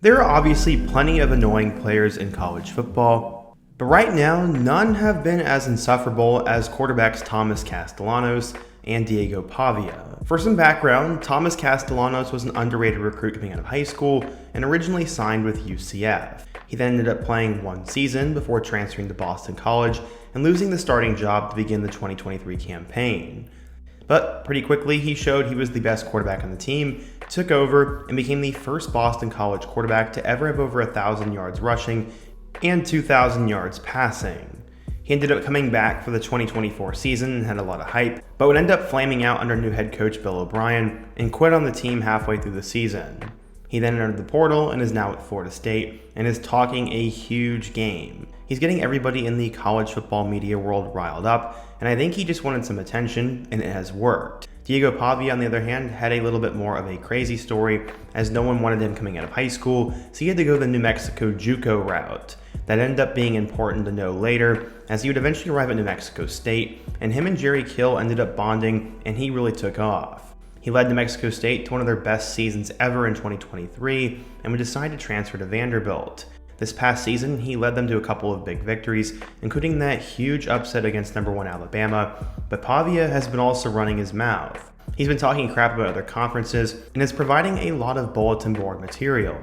There are obviously plenty of annoying players in college football, but right now, none have been as insufferable as quarterbacks Thomas Castellanos and Diego Pavia. For some background, Thomas Castellanos was an underrated recruit coming out of high school and originally signed with UCF. He then ended up playing one season before transferring to Boston College and losing the starting job to begin the 2023 campaign. But pretty quickly, he showed he was the best quarterback on the team, took over, and became the first Boston College quarterback to ever have over 1,000 yards rushing and 2,000 yards passing. He ended up coming back for the 2024 season and had a lot of hype, but would end up flaming out under new head coach Bill O'Brien and quit on the team halfway through the season. He then entered the portal and is now at Florida State and is talking a huge game. He's getting everybody in the college football media world riled up, and I think he just wanted some attention, and it has worked. Diego Pavia, on the other hand, had a little bit more of a crazy story, as no one wanted him coming out of high school, so he had to go the New Mexico JUCO route. That ended up being important to know later, as he would eventually arrive at New Mexico State, and him and Jerry Kill ended up bonding, and he really took off. He led New Mexico State to one of their best seasons ever in 2023, and would decide to transfer to Vanderbilt. This past season, he led them to a couple of big victories, including that huge upset against #1 Alabama, but Pavia has been also running his mouth. He's been talking crap about other conferences, and is providing a lot of bulletin board material.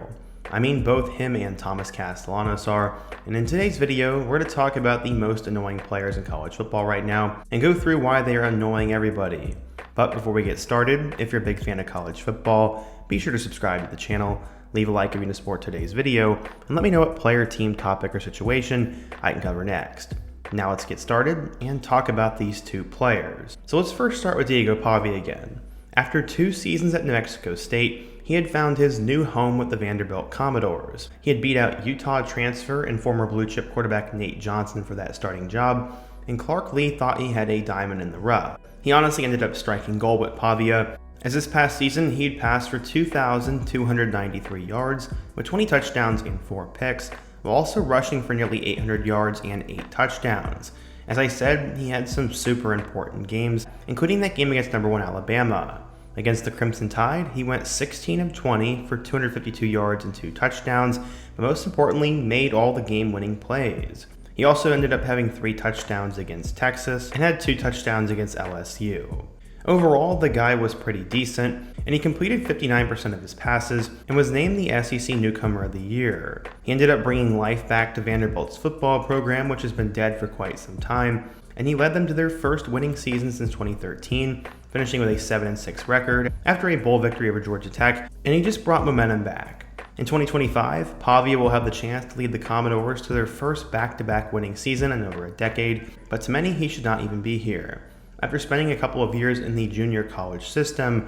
I mean, both him and Thomas Castellanos are, and in today's video, we're going to talk about the most annoying players in college football right now, and go through why they are annoying everybody. But before we get started, if you're a big fan of college football, be sure to subscribe to the channel, leave a like if you support today's video, and let me know what player, team, topic, or situation I can cover next. Now let's get started and talk about these two players. So let's first start with Diego Pavia again. After 2 seasons at New Mexico State, he had found his new home with the Vanderbilt Commodores. He had beat out Utah transfer and former blue chip quarterback Nate Johnson for that starting job, and Clark Lee thought he had a diamond in the rough. He honestly ended up striking gold with Pavia, as this past season he'd passed for 2,293 yards with 20 touchdowns and 4 picks, while also rushing for nearly 800 yards and 8 touchdowns. As I said, he had some super important games, including that game against #1 Alabama. Against the Crimson Tide, he went 16 of 20 for 252 yards and 2 touchdowns, but most importantly, made all the game-winning plays. He also ended up having 3 touchdowns against Texas and had 2 touchdowns against LSU. Overall, the guy was pretty decent, and he completed 59% of his passes and was named the SEC Newcomer of the Year. He ended up bringing life back to Vanderbilt's football program, which has been dead for quite some time, and he led them to their first winning season since 2013, finishing with a 7-6 record after a bowl victory over Georgia Tech, and he just brought momentum back. In 2025, Pavia will have the chance to lead the Commodores to their first back-to-back winning season in over a decade, but to many he should not even be here. After spending a couple of years in the junior college system,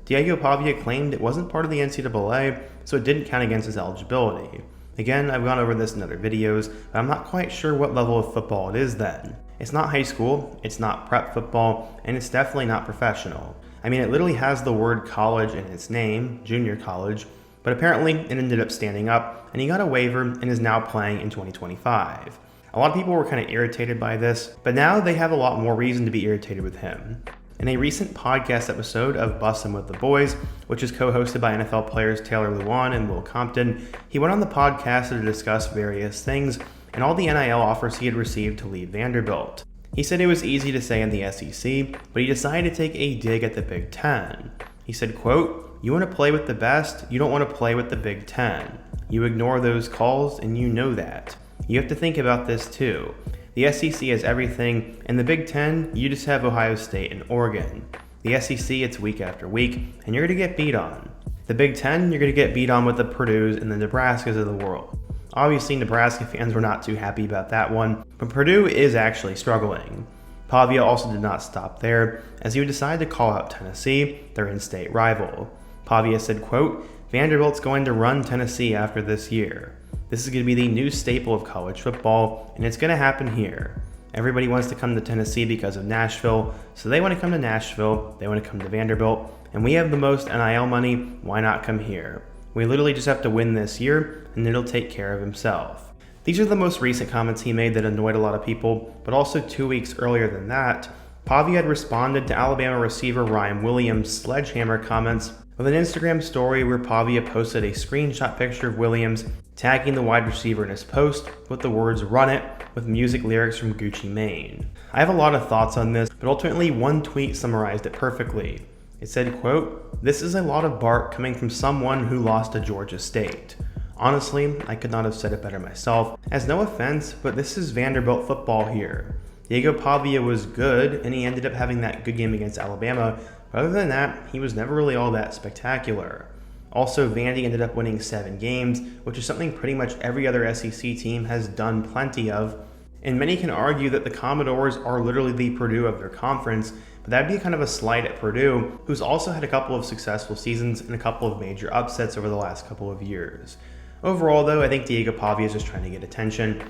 Diego Pavia claimed it wasn't part of the NCAA, so it didn't count against his eligibility. Again, I've gone over this in other videos, but I'm not quite sure what level of football it is then. It's not high school, it's not prep football, and it's definitely not professional. I mean, it literally has the word college in its name, junior college, but apparently it ended up standing up, and he got a waiver and is now playing in 2025. A lot of people were kind of irritated by this, but now they have a lot more reason to be irritated with him. In a recent podcast episode of Bussin' with the Boys, which is co-hosted by NFL players Taylor Lewan and Will Compton, he went on the podcast to discuss various things and all the NIL offers he had received to leave Vanderbilt. He said it was easy to say in the SEC, but he decided to take a dig at the Big Ten. He said, quote, "You want to play with the best, you don't want to play with the Big Ten. You ignore those calls and you know that. You have to think about this too. The SEC has everything, and the Big Ten, you just have Ohio State and Oregon. The SEC, it's week after week, and you're going to get beat on. The Big Ten, you're going to get beat on with the Purdues and the Nebraskas of the world." Obviously, Nebraska fans were not too happy about that one, but Purdue is actually struggling. Pavia also did not stop there, as he would decide to call out Tennessee, their in-state rival. Pavia said, quote, "Vanderbilt's going to run Tennessee after this year. This is going to be the new staple of college football, and it's going to happen here. Everybody wants to come to Tennessee because of Nashville, so they want to come to Nashville, they want to come to Vanderbilt, and we have the most NIL money, why not come here? We literally just have to win this year, and it'll take care of himself." These are the most recent comments he made that annoyed a lot of people, but also 2 weeks earlier than that, Pavia had responded to Alabama receiver Ryan Williams' sledgehammer comments with an Instagram story where Pavia posted a screenshot picture of Williams tagging the wide receiver in his post with the words "Run It" with music lyrics from Gucci Mane. I have a lot of thoughts on this, but ultimately one tweet summarized it perfectly. It said, quote, "This is a lot of bark coming from someone who lost to Georgia State. Honestly, I could not have said it better myself, as no offense, but this is Vanderbilt football here. Diego Pavia was good, and he ended up having that good game against Alabama, but other than that, he was never really all that spectacular. Also, Vandy ended up winning 7 games, which is something pretty much every other SEC team has done plenty of, and many can argue that the Commodores are literally the Purdue of their conference, but that'd be kind of a slight at Purdue, who's also had a couple of successful seasons and a couple of major upsets over the last couple of years. Overall, though, I think Diego Pavia is just trying to get attention,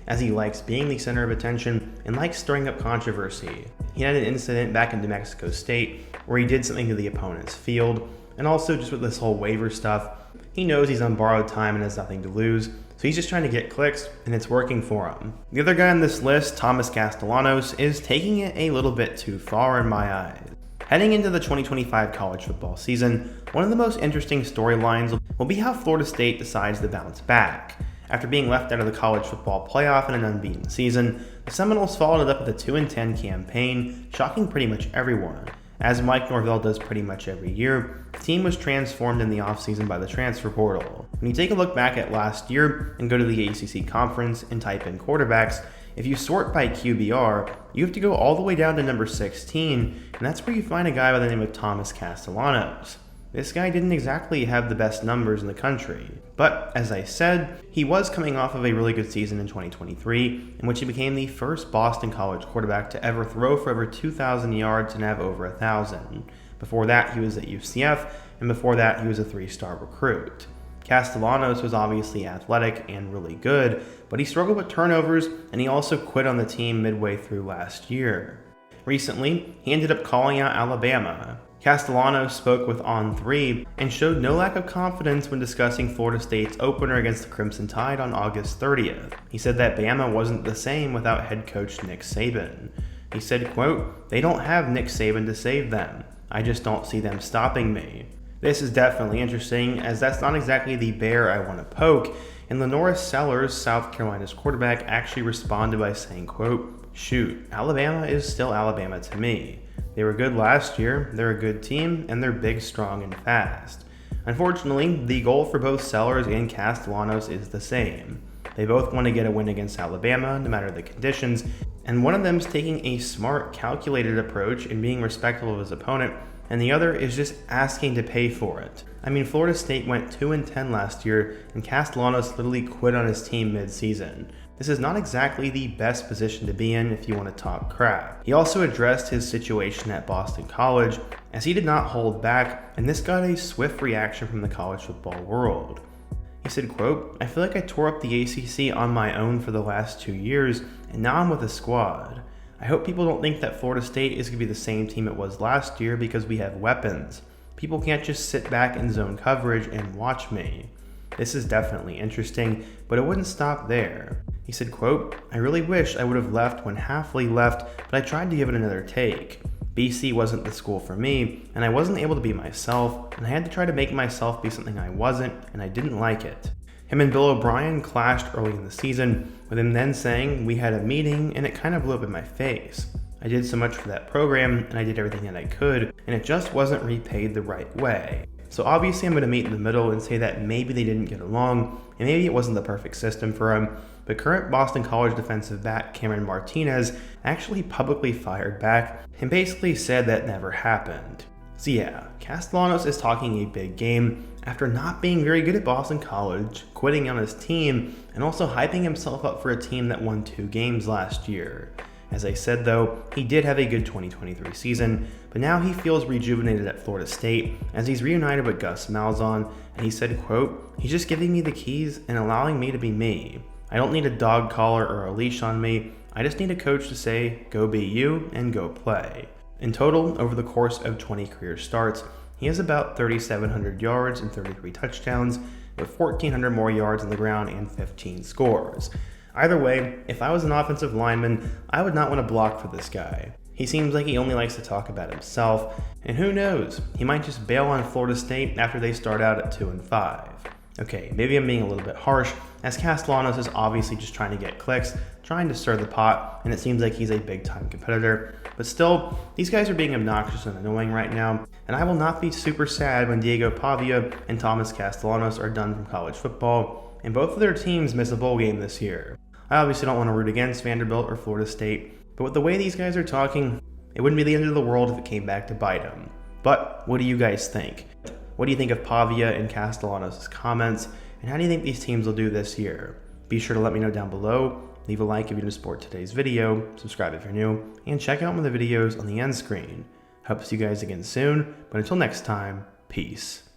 as he likes being the center of attention and likes stirring up controversy. He had an incident back in New Mexico State where he did something to the opponent's field, and also just with this whole waiver stuff, he knows he's on borrowed time and has nothing to lose, so he's just trying to get clicks, and it's working for him. The other guy on this list, Thomas Castellanos, is taking it a little bit too far in my eyes. Heading into the 2025 college football season, one of the most interesting storylines will be how Florida State decides to bounce back. After being left out of the college football playoff in an unbeaten season, the Seminoles followed it up with a 2-10 campaign, shocking pretty much everyone. As Mike Norvell does pretty much every year, the team was transformed in the offseason by the transfer portal. When you take a look back at last year and go to the ACC conference and type in quarterbacks, if you sort by QBR, you have to go all the way down to number 16, and that's where you find a guy by the name of Thomas Castellanos. This guy didn't exactly have the best numbers in the country, but as I said, he was coming off of a really good season in 2023, in which he became the first Boston College quarterback to ever throw for over 2,000 yards and have over 1,000. Before that, he was at UCF, and before that, he was a 3-star recruit. Castellanos was obviously athletic and really good, but he struggled with turnovers, and he also quit on the team midway through last year. Recently, he ended up calling out Alabama. Castellanos spoke with On3 and showed no lack of confidence when discussing Florida State's opener against the Crimson Tide on August 30th. He said that Bama wasn't the same without head coach Nick Saban. He said, quote, "They don't have Nick Saban to save them. I just don't see them stopping me." This is definitely interesting, as that's not exactly the bear I want to poke, and Lenoris Sellers, South Carolina's quarterback, actually responded by saying, quote, "Shoot, Alabama is still Alabama to me. They were good last year, they're a good team, and they're big, strong, and fast." Unfortunately, the goal for both Sellers and Castellanos is the same. They both want to get a win against Alabama, no matter the conditions, and one of them is taking a smart, calculated approach and being respectful of his opponent, and the other is just asking to pay for it. I mean, Florida State went 2-10 last year, and Castellanos literally quit on his team mid-season. This is not exactly the best position to be in if you want to talk crap. He also addressed his situation at Boston College, as he did not hold back, and this got a swift reaction from the college football world. He said, quote, "I feel like I tore up the ACC on my own for the last 2 years, and now I'm with a squad. I hope people don't think that Florida State is going to be the same team it was last year because we have weapons. People can't just sit back in zone coverage and watch me." This is definitely interesting, but it wouldn't stop there. He said, quote, "I really wish I would have left when Hafley left, but I tried to give it another take. BC wasn't the school for me, and I wasn't able to be myself, and I had to try to make myself be something I wasn't, and I didn't like it." Him and Bill O'Brien clashed early in the season, with him then saying, "We had a meeting, and it kind of blew up in my face. I did so much for that program, and I did everything that I could, and it just wasn't repaid the right way." So obviously I'm going to meet in the middle and say that maybe they didn't get along, and maybe it wasn't the perfect system for him, but current Boston College defensive back Cameron Martinez actually publicly fired back and basically said that never happened. So yeah, Castellanos is talking a big game after not being very good at Boston College, quitting on his team, and also hyping himself up for a team that won 2 games last year. As I said though, he did have a good 2023 season, but now he feels rejuvenated at Florida State as he's reunited with Gus Malzahn, and he said, quote, "He's just giving me the keys and allowing me to be me. I don't need a dog collar or a leash on me. I just need a coach to say, go be you and go play." In total, over the course of 20 career starts, he has about 3,700 yards and 33 touchdowns, with 1,400 more yards on the ground and 15 scores. Either way, if I was an offensive lineman, I would not want to block for this guy. He seems like he only likes to talk about himself, and who knows, he might just bail on Florida State after they start out at 2-5. Okay, maybe I'm being a little bit harsh, as Castellanos is obviously just trying to get clicks, trying to stir the pot, and it seems like he's a big-time competitor. But still, these guys are being obnoxious and annoying right now, and I will not be super sad when Diego Pavia and Thomas Castellanos are done from college football, and both of their teams miss a bowl game this year. I obviously don't want to root against Vanderbilt or Florida State, but with the way these guys are talking, it wouldn't be the end of the world if it came back to bite them. But what do you guys think? What do you think of Pavia and Castellanos' comments, and how do you think these teams will do this year? Be sure to let me know down below, leave a like if you want to support today's video, subscribe if you're new, and check out one of the videos on the end screen. Hope to see you guys again soon, but until next time, peace.